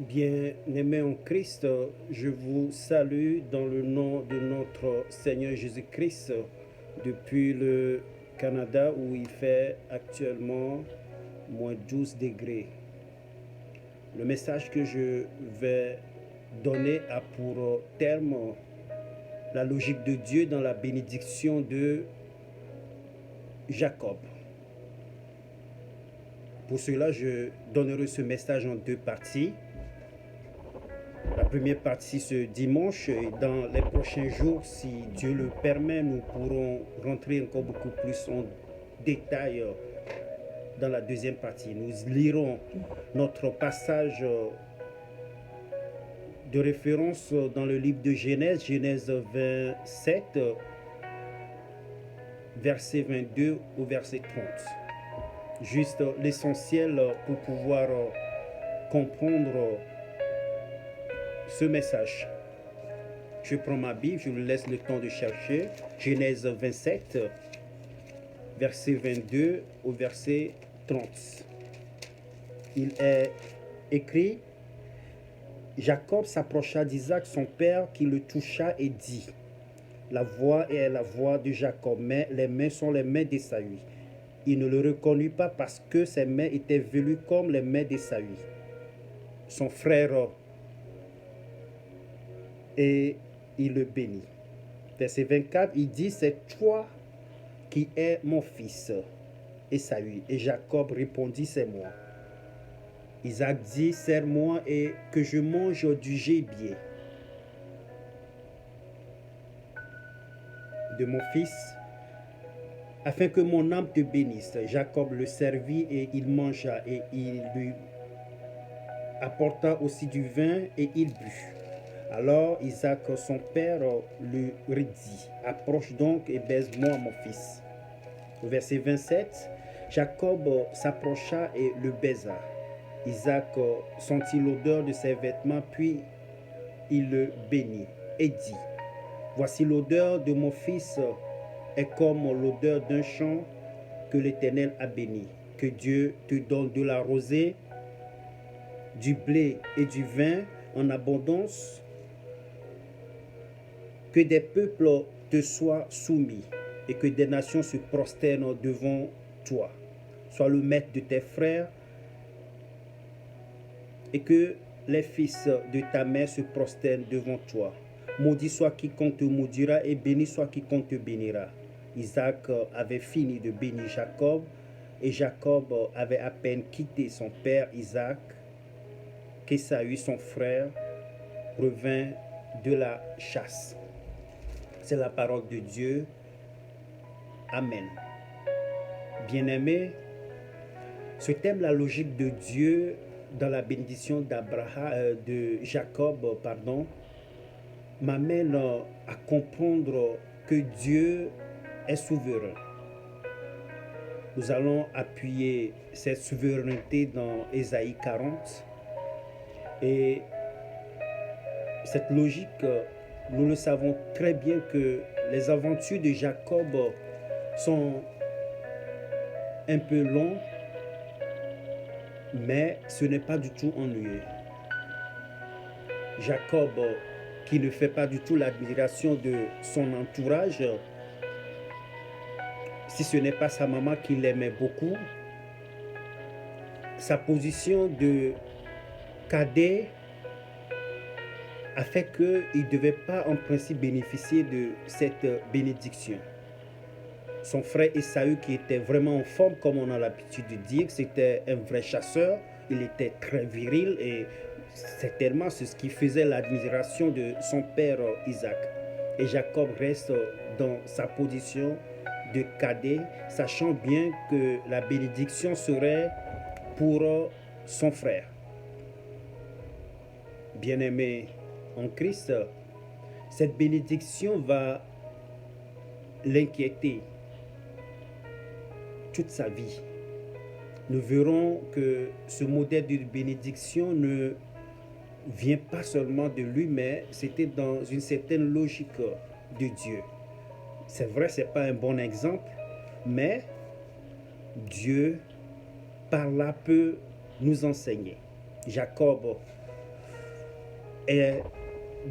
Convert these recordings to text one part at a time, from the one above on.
Bien-aimés en Christ, je vous salue dans le nom de notre Seigneur Jésus-Christ depuis le Canada où il fait actuellement moins 12 degrés. Le message que je vais donner a pour terme la logique de Dieu dans la bénédiction de Jacob. Pour cela, je donnerai ce message en deux parties. La première partie ce dimanche et dans les prochains jours, si Dieu le permet, nous pourrons rentrer encore beaucoup plus en détail dans la deuxième partie. Nous lirons notre passage de référence dans le livre de Genèse, Genèse 27, verset 22 au verset 30. Juste l'essentiel pour pouvoir comprendre ce message. Je prends ma Bible, je vous laisse le temps de chercher. Genèse 27, verset 22 au verset 30. Il est écrit: Jacob s'approcha d'Isaac son père, qui le toucha et dit: La voix est la voix de Jacob, mais les mains sont les mains d'Ésaü. Il ne le reconnut pas parce que ses mains étaient velues comme les mains d'Ésaü, son frère, et il le bénit. Verset 24, il dit: C'est toi qui es mon fils, Ésaü. Et Jacob répondit: C'est moi. Isaac dit: Serre-moi et que je mange du gibier de mon fils, afin que mon âme te bénisse. Jacob le servit et il mangea, et il lui apporta aussi du vin et il but. Alors Isaac, son père, lui redit: Approche donc et baise-moi, mon fils. Au verset 27, Jacob s'approcha et le baisa. Isaac sentit l'odeur de ses vêtements, puis il le bénit et dit: Voici l'odeur de mon fils est comme l'odeur d'un champ que l'Éternel a béni. Que Dieu te donne de la rosée, du blé et du vin en abondance. Que des peuples te soient soumis et que des nations se prosternent devant toi. Sois le maître de tes frères et que les fils de ta mère se prosternent devant toi. Maudit soit quiconque te maudira et béni soit quiconque te bénira. Isaac avait fini de bénir Jacob et Jacob avait à peine quitté son père Isaac qu'Ésaü, son frère, revint de la chasse. C'est la parole de Dieu. Amen. Bien-aimés, ce thème, la logique de Dieu dans la bénédiction de Jacob, m'amène à comprendre que Dieu est souverain. Nous allons appuyer cette souveraineté dans Ésaïe 40. Et cette logique, nous le savons très bien que les aventures de Jacob sont un peu longues, mais ce n'est pas du tout ennuyeux. Jacob, qui ne fait pas du tout l'admiration de son entourage, si ce n'est pas sa maman qui l'aimait beaucoup, sa position de cadet a fait qu'il ne devait pas en principe bénéficier de cette bénédiction. Son frère Ésaü, qui était vraiment en forme, comme on a l'habitude de dire, c'était un vrai chasseur, il était très viril et certainement c'est ce qui faisait l'admiration de son père Isaac. Et Jacob reste dans sa position de cadet, sachant bien que la bénédiction serait pour son frère. Bien-aimé en Christ, cette bénédiction va l'inquiéter toute sa vie. Nous verrons que ce modèle de bénédiction ne vient pas seulement de lui, mais c'était dans une certaine logique de Dieu. C'est vrai, ce n'est pas un bon exemple, mais Dieu, par là, peut nous enseigner. Jacob est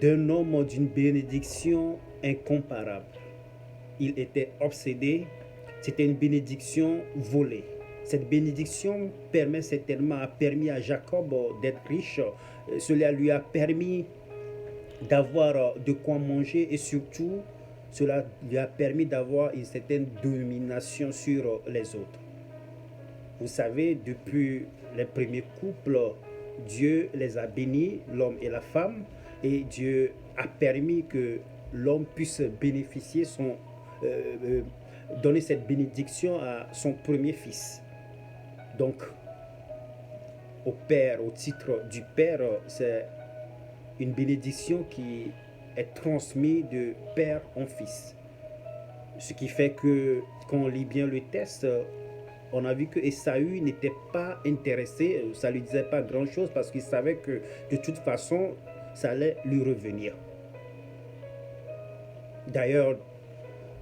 d'un homme d'une bénédiction incomparable. Il était obsédé, c'était une bénédiction volée. Cette bénédiction a permis à Jacob d'être riche. Cela lui a permis d'avoir de quoi manger et surtout, cela lui a permis d'avoir une certaine domination sur les autres. Vous savez, depuis les premiers couples, Dieu les a bénis, l'homme et la femme, et Dieu a permis que l'homme puisse bénéficier donner cette bénédiction à son premier fils. Donc, au père, au titre du père, c'est une bénédiction qui est transmise de père en fils. Ce qui fait que, quand on lit bien le texte, on a vu que Ésaü n'était pas intéressé, ça ne lui disait pas grand-chose parce qu'il savait que de toute façon, ça allait lui revenir. D'ailleurs,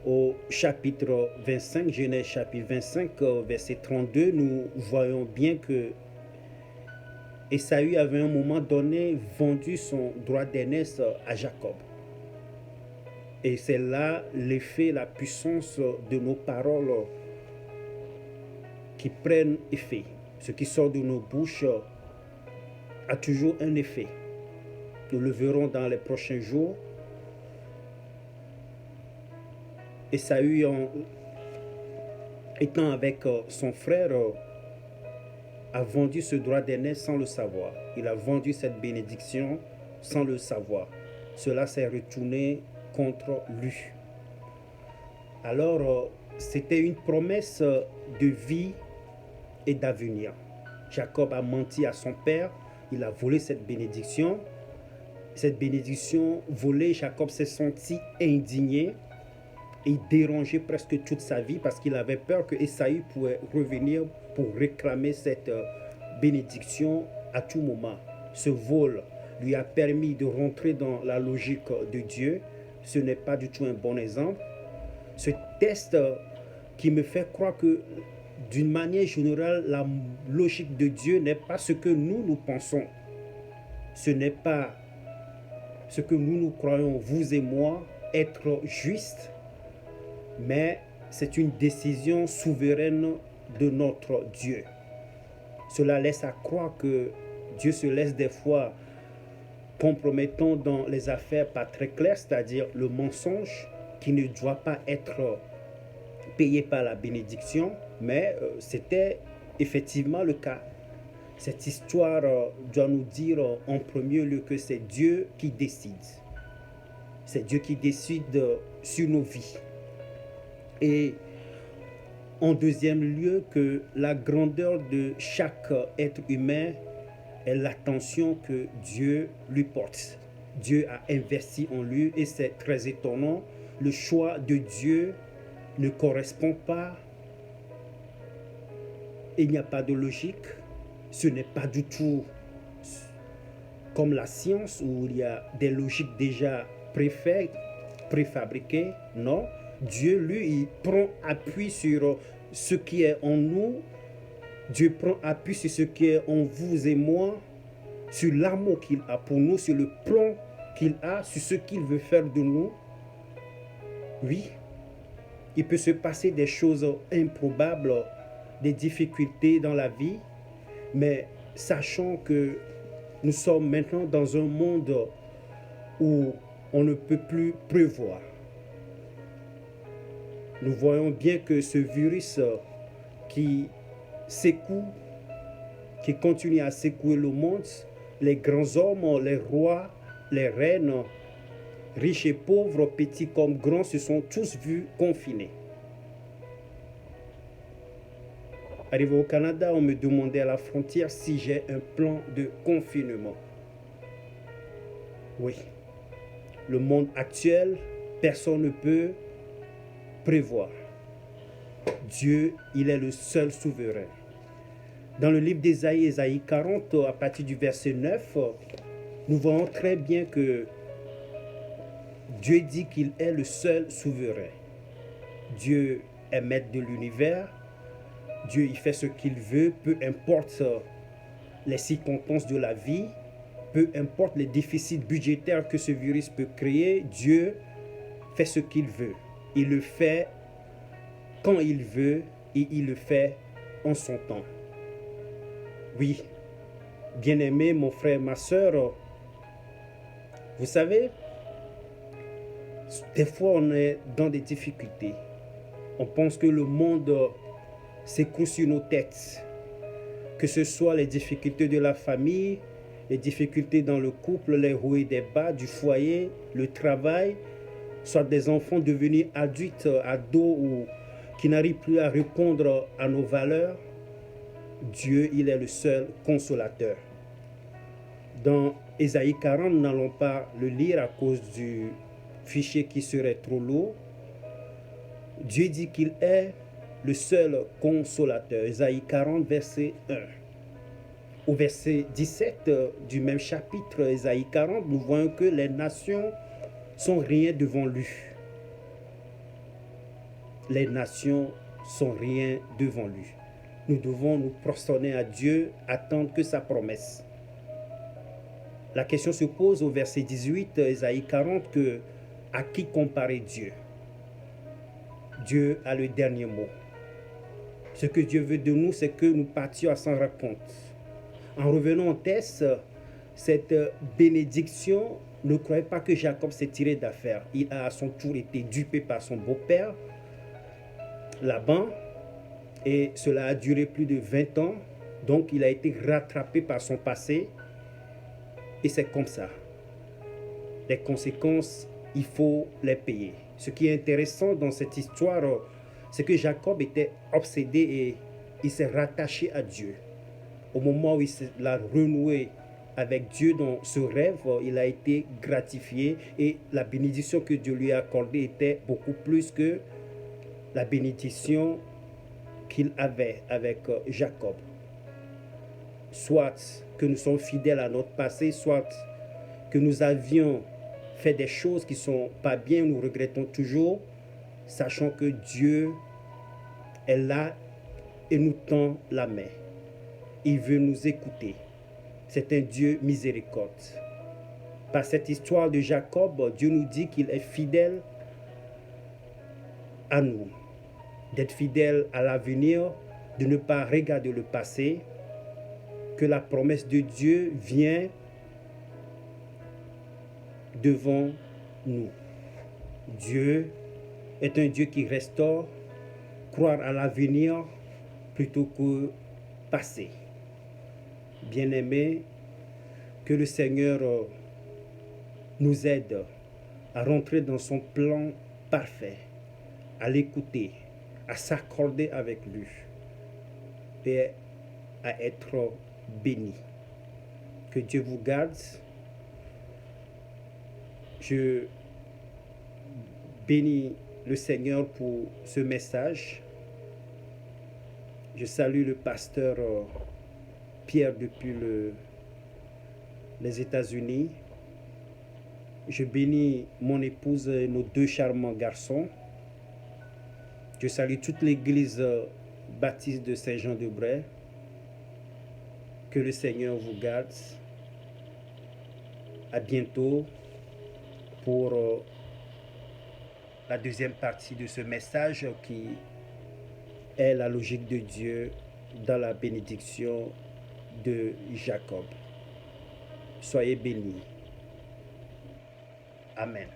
au chapitre 25, Genèse chapitre 25, verset 32, nous voyons bien que Ésaü avait à un moment donné vendu son droit d'aînesse à Jacob. Et c'est là l'effet, la puissance de nos paroles qui prennent effet. Ce qui sort de nos bouches a toujours un effet. Nous le verrons dans les prochains jours. Ésaü, étant avec son frère, a vendu ce droit d'aînesse sans le savoir. Il a vendu cette bénédiction sans le savoir. Cela s'est retourné contre lui. Alors, c'était une promesse de vie et d'avenir. Jacob a menti à son père, il a volé cette bénédiction. Cette bénédiction volée, Jacob s'est senti indigné et dérangé presque toute sa vie parce qu'il avait peur que Ésaü pourrait revenir pour réclamer cette bénédiction à tout moment. Ce vol lui a permis de rentrer dans la logique de Dieu. Ce n'est pas du tout un bon exemple. Ce test qui me fait croire que d'une manière générale, la logique de Dieu n'est pas ce que nous pensons. Ce n'est pas ce que nous croyons, vous et moi, être juste, mais c'est une décision souveraine de notre Dieu. Cela laisse à croire que Dieu se laisse des fois compromettant dans les affaires pas très claires, c'est-à-dire le mensonge qui ne doit pas être payé par la bénédiction, mais c'était effectivement le cas. Cette histoire doit nous dire en premier lieu que c'est Dieu qui décide. C'est Dieu qui décide sur nos vies. Et en deuxième lieu, que la grandeur de chaque être humain est l'attention que Dieu lui porte. Dieu a investi en lui et c'est très étonnant. Le choix de Dieu ne correspond pas. Il n'y a pas de logique. Ce n'est pas du tout comme la science où il y a des logiques déjà préfabriquées. Non. Dieu, lui, il prend appui sur ce qui est en nous. Dieu prend appui sur ce qui est en vous et moi, sur l'amour qu'il a pour nous, sur le plan qu'il a, sur ce qu'il veut faire de nous. Oui, il peut se passer des choses improbables, des difficultés dans la vie, mais sachant que nous sommes maintenant dans un monde où on ne peut plus prévoir. Nous voyons bien que ce virus qui secoue, qui continue à secouer le monde, les grands hommes, les rois, les reines, riches et pauvres, petits comme grands, se sont tous vus confinés. Arrivé au Canada, on me demandait à la frontière si j'ai un plan de confinement. Oui. Le monde actuel, personne ne peut prévoir. Dieu, il est le seul souverain. Dans le livre d'Ésaïe, Ésaïe 40, à partir du verset 9, nous voyons très bien que Dieu dit qu'il est le seul souverain. Dieu est maître de l'univers. Dieu, il fait ce qu'il veut, peu importe les circonstances de la vie. peu importe les déficits budgétaires que ce virus peut créer, Dieu fait ce qu'il veut. Il le fait quand il veut et il le fait en son temps. Oui, bien-aimé, mon frère, ma soeur, vous savez, des fois on est dans des difficultés. On pense que le monde s'écroule sur nos têtes. Que ce soit les difficultés de la famille, les difficultés dans le couple, les hauts et des bas du foyer, le travail, soit des enfants devenus adultes, ados ou qui n'arrivent plus à répondre à nos valeurs. Dieu, il est le seul consolateur. Dans Ésaïe 40, nous n'allons pas le lire à cause du fichier qui serait trop lourd. Dieu dit qu'il est le seul consolateur. Ésaïe 40, verset 1. Au verset 17 du même chapitre, Ésaïe 40, nous voyons que les nations sont rien devant lui. Les nations sont rien devant lui. Nous devons nous prosterner à Dieu, attendre que sa promesse. La question se pose au verset 18, Ésaïe 40, que à qui comparer Dieu? Dieu a le dernier mot. Ce que Dieu veut de nous, c'est que nous partions à s'en rendre compte. En revenant en Thèse, cette bénédiction, ne croyez pas que Jacob s'est tiré d'affaire. Il a à son tour été dupé par son beau-père, Laban, et cela a duré plus de 20 ans. Donc il a été rattrapé par son passé. Et c'est comme ça. Les conséquences, il faut les payer. Ce qui est intéressant dans cette histoire, c'est que Jacob était obsédé et il s'est rattaché à Dieu. Au moment où il a renoué avec Dieu dans ce rêve, il a été gratifié et la bénédiction que Dieu lui a accordée était beaucoup plus que la bénédiction qu'il avait avec Jacob. Soit que nous sommes fidèles à notre passé, soit que nous avions fait des choses qui ne sont pas bien, nous regrettons toujours, sachant que Dieu est là et nous tend la main. Il veut nous écouter. C'est un Dieu miséricorde. Par cette histoire de Jacob, Dieu nous dit qu'il est fidèle à nous, d'être fidèle à l'avenir, de ne pas regarder le passé, que la promesse de Dieu vient devant nous. Dieu est un Dieu qui restaure, croire à l'avenir plutôt que passé. Bien-aimés, que le Seigneur nous aide à rentrer dans son plan parfait, à l'écouter, à s'accorder avec lui et à être béni. Que Dieu vous garde. Je bénis le Seigneur pour ce message. Je salue le pasteur Pierre depuis les États-Unis. Je bénis mon épouse et nos 2 charmants garçons. Je salue toute l'église baptiste de Saint-Jean-de-Bray. Que le Seigneur vous garde. À bientôt pour la deuxième partie de ce message qui est la logique de Dieu dans la bénédiction de Jacob. Soyez bénis. Amen.